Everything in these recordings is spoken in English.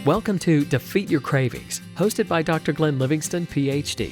Welcome to Defeat Your Cravings, hosted by Dr. Glenn Livingston, PhD.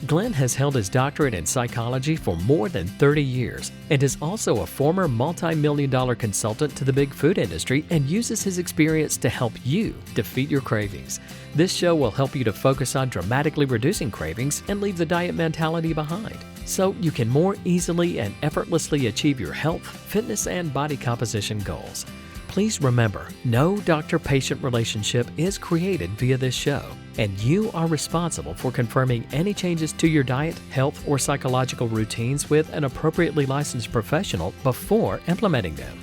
Glenn has held his doctorate in psychology for more than 30 years and is also a former multi-million-dollar consultant to the big food industry and uses his experience to help you defeat your cravings. This show will help you to focus on dramatically reducing cravings and leave the diet mentality behind, so you can more easily and effortlessly achieve your health, fitness, and body composition goals. Please remember, no doctor-patient relationship is created via this show, and you are responsible for confirming any changes to your diet, health, or psychological routines with an appropriately licensed professional before implementing them.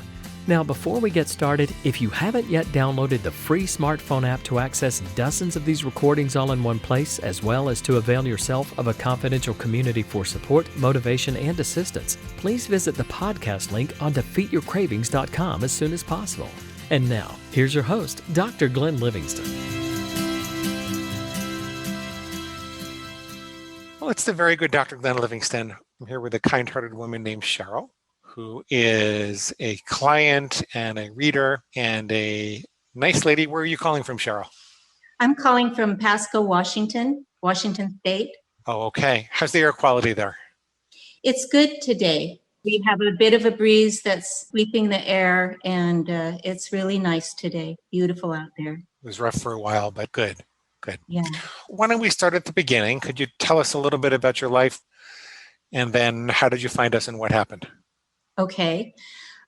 Now, before we get started, if you haven't yet downloaded the free smartphone app to access dozens of these recordings all in one place, as well as to avail yourself of a confidential community for support, motivation, and assistance, please visit the podcast link on defeatyourcravings.com as soon as possible. And now, here's your host, Dr. Glenn Livingston. Well, it's the very good Dr. Glenn Livingston. I'm here with a kind-hearted woman named Cheryl, who is a client and a reader and a nice lady. Where are you calling from, Cheryl? I'm calling from Pasco, Washington State. Oh, okay. How's the air quality there? It's good today. We have a bit of a breeze that's sweeping the air, and it's really nice today. Beautiful out there. It was rough for a while, but good. Yeah. Why don't we start at the beginning? Could you tell us a little bit about your life, and then how did you find us and what happened? Okay.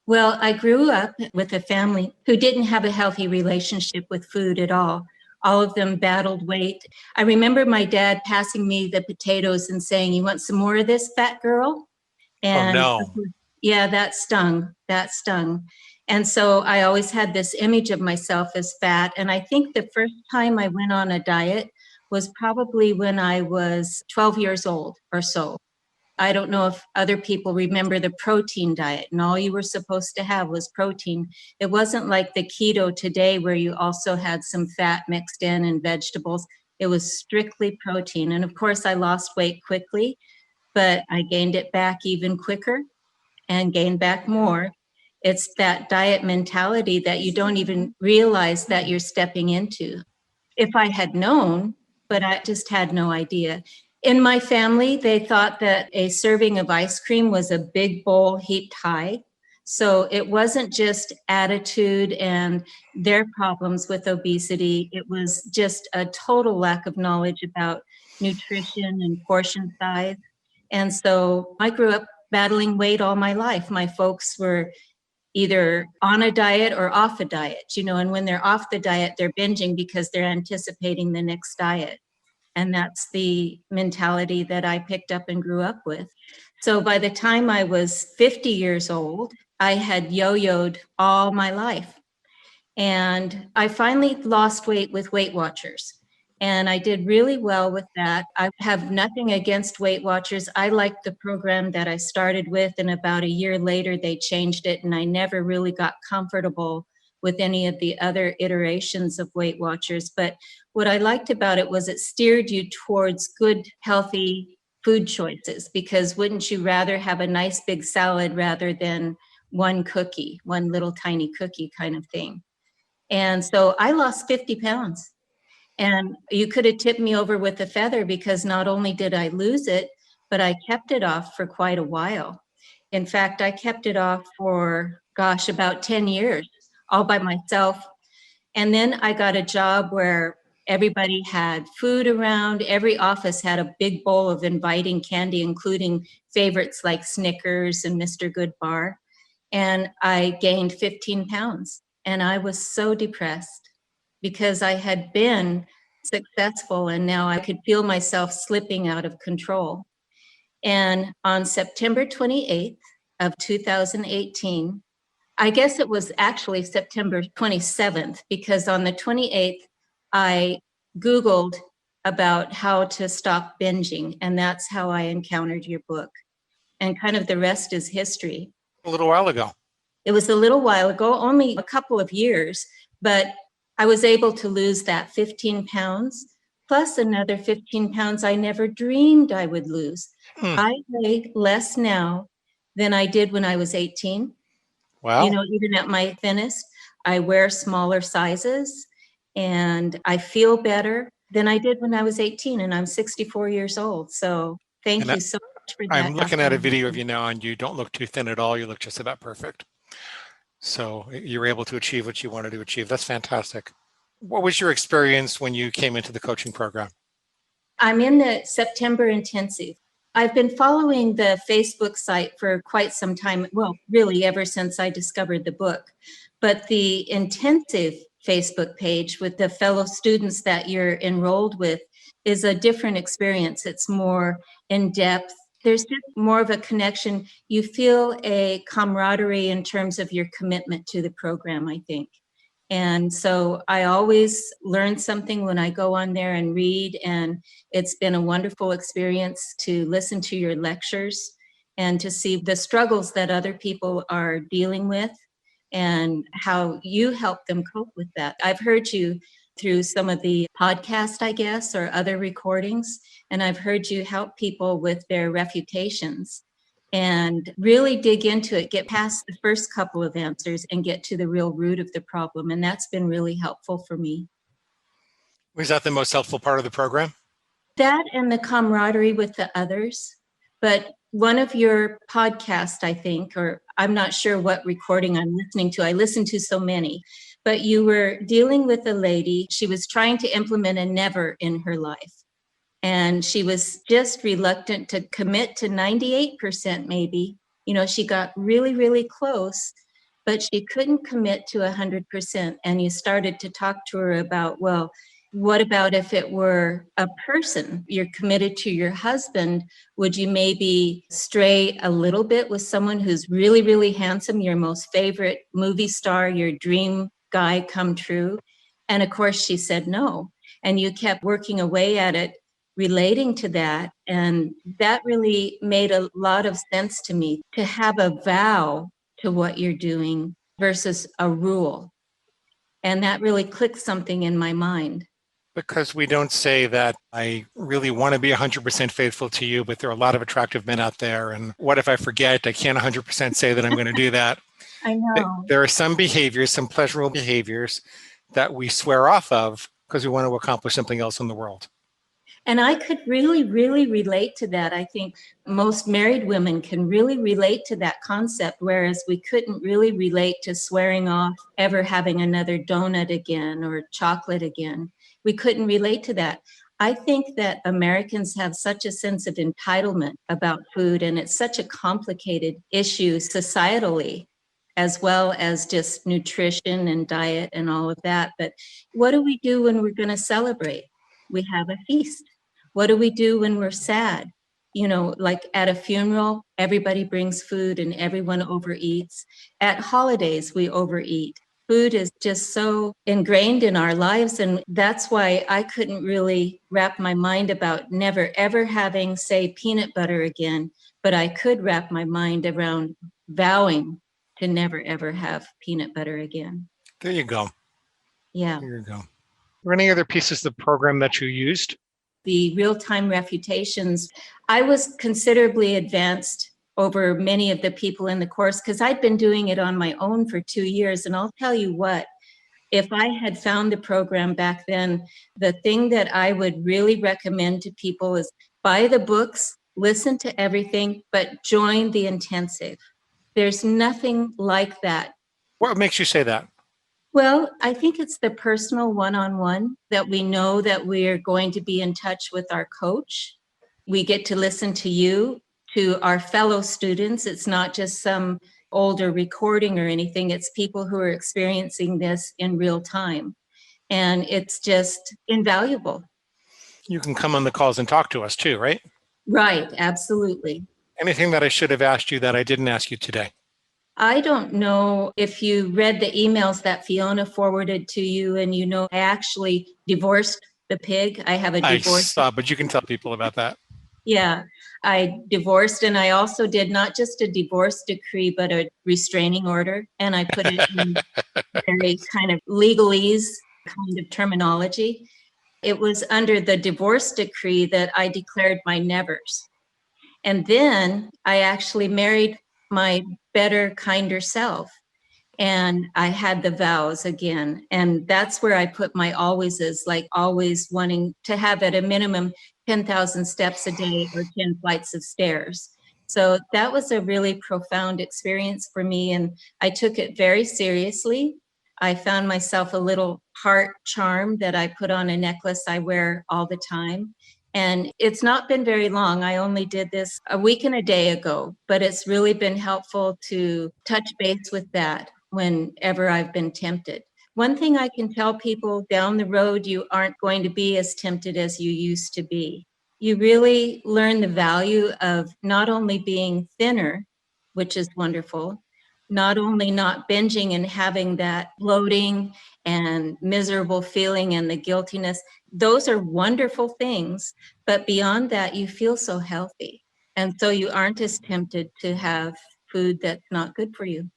Well, I grew up with a family who didn't have a healthy relationship with food at all. All of them battled weight. I remember my dad passing me the potatoes and saying, "You want some more of this, fat girl?" And oh, no. Yeah, that stung. And so I always had this image of myself as fat. And I think the first time I went on a diet was probably when I was 12 years old or so. I don't know if other people remember the protein diet, and all you were supposed to have was protein. It wasn't like the keto today where you also had some fat mixed in and vegetables. It was strictly protein. And of course, I lost weight quickly, but I gained it back even quicker and gained back more. It's that diet mentality that you don't even realize that you're stepping into. If I had known, but I just had no idea. In my family, they thought that a serving of ice cream was a big bowl heaped high. So it wasn't just attitude and their problems with obesity. It was just a total lack of knowledge about nutrition and portion size. And so I grew up battling weight all my life. My folks were either on a diet or off a diet, and when they're off the diet, they're binging because they're anticipating the next diet. And that's the mentality that I picked up and grew up with. So by the time I was 50 years old, I had yo-yoed all my life. And I finally lost weight with Weight Watchers. And I did really well with that. I have nothing against Weight Watchers. I liked the program that I started with, and about a year later, they changed it, and I never really got comfortable with any of the other iterations of Weight Watchers. But what I liked about it was it steered you towards good, healthy food choices, because wouldn't you rather have a nice big salad rather than one little tiny cookie kind of thing? And so I lost 50 pounds. And you could have tipped me over with a feather, because not only did I lose it, but I kept it off for quite a while. In fact, I kept it off for, about 10 years. All by myself. And then I got a job where everybody had food around. Every office had a big bowl of inviting candy, including favorites like Snickers and Mr. Goodbar. And I gained 15 pounds. And I was so depressed because I had been successful, and now I could feel myself slipping out of control. And on September 28th of 2018, I guess it was actually September 27th, because on the 28th, I Googled about how to stop binging, and that's how I encountered your book. And kind of the rest is history. A little while ago. It was a little while ago, only a couple of years, but I was able to lose that 15 pounds, plus another 15 pounds I never dreamed I would lose. I weigh less now than I did when I was 18. Wow. Even at my thinnest, I wear smaller sizes, and I feel better than I did when I was 18, and I'm 64 years old. So thank And you so much for I'm that. looking at a video of you now, and you don't look too thin at all. You look just about perfect. So you're able to achieve what you wanted to achieve. That's fantastic. What was your experience when you came into the coaching program? I'm in the September intensive. I've been following the Facebook site for quite some time. Well, really ever since I discovered the book. But the intensive Facebook page with the fellow students that you're enrolled with is a different experience. It's more in depth. There's just more of a connection. You feel a camaraderie in terms of your commitment to the program, I think. And so I always learn something when I go on there and read, and it's been a wonderful experience to listen to your lectures and to see the struggles that other people are dealing with and how you help them cope with that. I've heard you through some of the podcast, I guess, or other recordings, and I've heard you help people with their refutations and really dig into it, get past the first couple of answers and get to the real root of the problem. And that's been really helpful for me. Was that the most helpful part of the program? That and the camaraderie with the others. But one of your podcasts, I think, or I'm not sure what recording I'm listening to. I listen to so many, but you were dealing with a lady. She was trying to implement a never in her life. And she was just reluctant to commit to 98% maybe. You know, she got really, really close, but she couldn't commit to 100%. And you started to talk to her about, well, what about if it were a person? You're committed to your husband. Would you maybe stray a little bit with someone who's really, really handsome, your most favorite movie star, your dream guy come true? And of course, she said no. And you kept working away at it, relating to that. And that really made a lot of sense to me, to have a vow to what you're doing versus a rule. And that really clicked something in my mind. Because we don't say that I really want to be 100% faithful to you, but there are a lot of attractive men out there. And what if I forget? I can't 100% say that I'm going to do that. I know. There are some behaviors, some pleasurable behaviors that we swear off of because we want to accomplish something else in the world. And I could really, really relate to that. I think most married women can really relate to that concept, whereas we couldn't really relate to swearing off ever having another donut again or chocolate again. We couldn't relate to that. I think that Americans have such a sense of entitlement about food, and it's such a complicated issue societally, as well as just nutrition and diet and all of that. But what do we do when we're going to celebrate? We have a feast. What do we do when we're sad? You know, like at a funeral, everybody brings food and everyone overeats. At holidays, we overeat. Food is just so ingrained in our lives. And that's why I couldn't really wrap my mind about never ever having, say, peanut butter again. But I could wrap my mind around vowing to never ever have peanut butter again. There you go. Yeah. There you go. Were any other pieces of the program that you used? The real-time refutations, I was considerably advanced over many of the people in the course because I'd been doing it on my own for 2 years. And I'll tell you what, if I had found the program back then, the thing that I would really recommend to people is buy the books, listen to everything, but join the intensive. There's nothing like that. What makes you say that? Well, I think it's the personal one-on-one that we know that we're going to be in touch with our coach. We get to listen to you, to our fellow students. It's not just some older recording or anything. It's people who are experiencing this in real time. And it's just invaluable. You can come on the calls and talk to us too, right? Right, absolutely. Anything that I should have asked you that I didn't ask you today? I don't know if you read the emails that Fiona forwarded to you, and you know, I actually divorced the pig. I have a divorce. I saw, but you can tell people about that. Yeah, I divorced, and I also did not just a divorce decree, but a restraining order. And I put it in very kind of legalese kind of terminology. It was under the divorce decree that I declared my nevers. And then I actually married my better, kinder self. And I had the vows again. And that's where I put my always is, like always wanting to have at a minimum 10,000 steps a day or 10 flights of stairs. So that was a really profound experience for me. And I took it very seriously. I found myself a little heart charm that I put on a necklace I wear all the time. And it's not been very long. I only did this a week and a day ago, but it's really been helpful to touch base with that whenever I've been tempted. One thing I can tell people down the road, you aren't going to be as tempted as you used to be. You really learn the value of not only being thinner, which is wonderful, not only not binging and having that bloating and miserable feeling and the guiltiness. Those are wonderful things, but beyond that, you feel so healthy. And so you aren't as tempted to have food that's not good for you.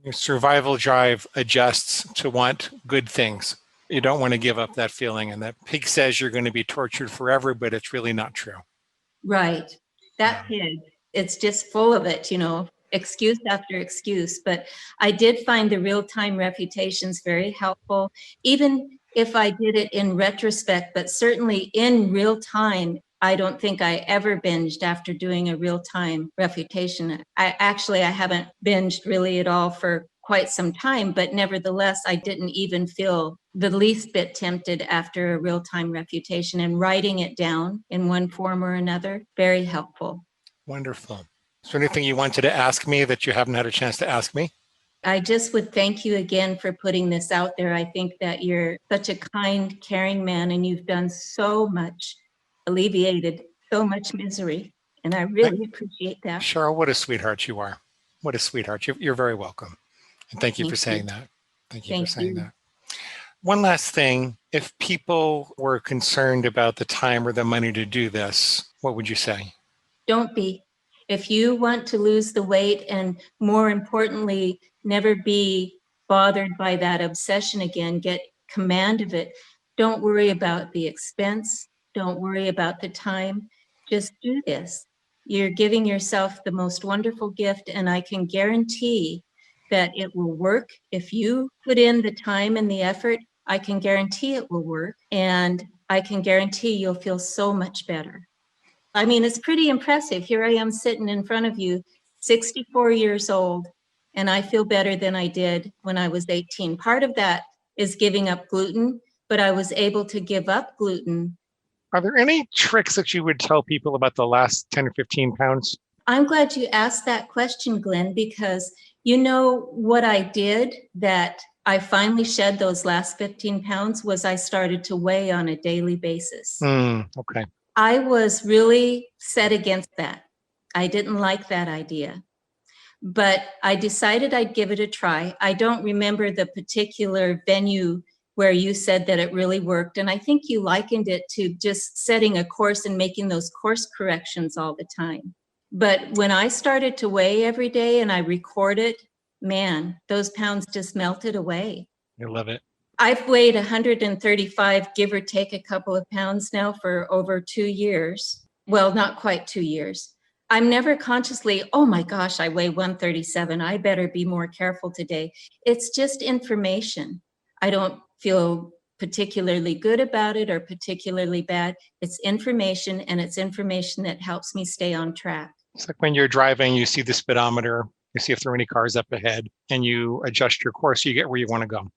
Your survival drive adjusts to want good things. You don't want to give up that feeling. And that pig says you're going to be tortured forever, but it's really not true. Right. That pig, it's just full of it, excuse after excuse. But I did find the real-time refutations very helpful, even if I did it in retrospect, but certainly in real time. I don't think I ever binged after doing a real-time refutation. I haven't binged really at all for quite some time, but nevertheless, I didn't even feel the least bit tempted after a real-time refutation, and writing it down in one form or another, very helpful. Wonderful. Is there anything you wanted to ask me that you haven't had a chance to ask me? I just would thank you again for putting this out there. I think that you're such a kind, caring man, and you've done so much, alleviated so much misery. And I really appreciate that. Cheryl, what a sweetheart you are. What a sweetheart. You're very welcome. And thank you for saying that. Thank you for saying that. One last thing. If people were concerned about the time or the money to do this, what would you say? Don't be. If you want to lose the weight and, more importantly, never be bothered by that obsession again, get command of it, don't worry about the expense. Don't worry about the time. Just do this. You're giving yourself the most wonderful gift, and I can guarantee that it will work. If you put in the time and the effort, I can guarantee it will work, and I can guarantee you'll feel so much better. I mean, it's pretty impressive. Here I am sitting in front of you, 64 years old, and I feel better than I did when I was 18. Part of that is giving up gluten, but I was able to give up gluten. Are there any tricks that you would tell people about the last 10 or 15 pounds? I'm glad you asked that question, Glenn, because you know what I did that I finally shed those last 15 pounds was I started to weigh on a daily basis. Okay. I was really set against that. I didn't like that idea, but I decided I'd give it a try. I don't remember the particular venue where you said that it really worked. And I think you likened it to just setting a course and making those course corrections all the time. But when I started to weigh every day and I record it, man, those pounds just melted away. I love it. I've weighed 135, give or take a couple of pounds now for over 2 years. Well, not quite 2 years. I'm never consciously, oh my gosh, I weigh 137. I better be more careful today. It's just information. I don't feel particularly good about it or particularly bad. It's information, and it's information that helps me stay on track. It's like when you're driving, you see the speedometer, you see if there are any cars up ahead, and you adjust your course, you get where you want to go.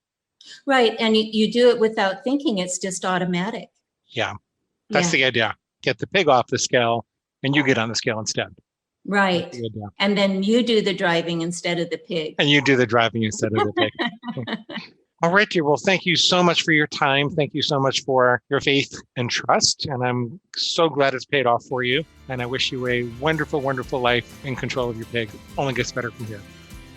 Right, and you do it without thinking. It's just automatic. Yeah, that's the idea. Get the pig off the scale, and you get on the scale instead. Right, the and then you do the driving instead of the pig. And you do the driving instead of the pig. All right, dear. Well, thank you so much for your time. Thank you so much for your faith and trust. And I'm so glad it's paid off for you. And I wish you a wonderful, wonderful life in control of your pig. Only gets better from here.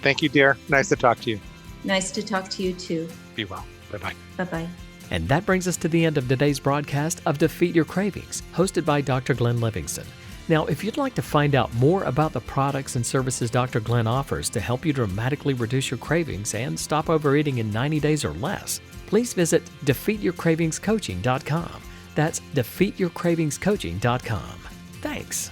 Thank you, dear. Nice to talk to you. Nice to talk to you too. Be well. Bye-bye. Bye-bye. And that brings us to the end of today's broadcast of Defeat Your Cravings, hosted by Dr. Glenn Livingston. Now, if you'd like to find out more about the products and services Dr. Glenn offers to help you dramatically reduce your cravings and stop overeating in 90 days or less, please visit defeatyourcravingscoaching.com. That's defeatyourcravingscoaching.com. Thanks.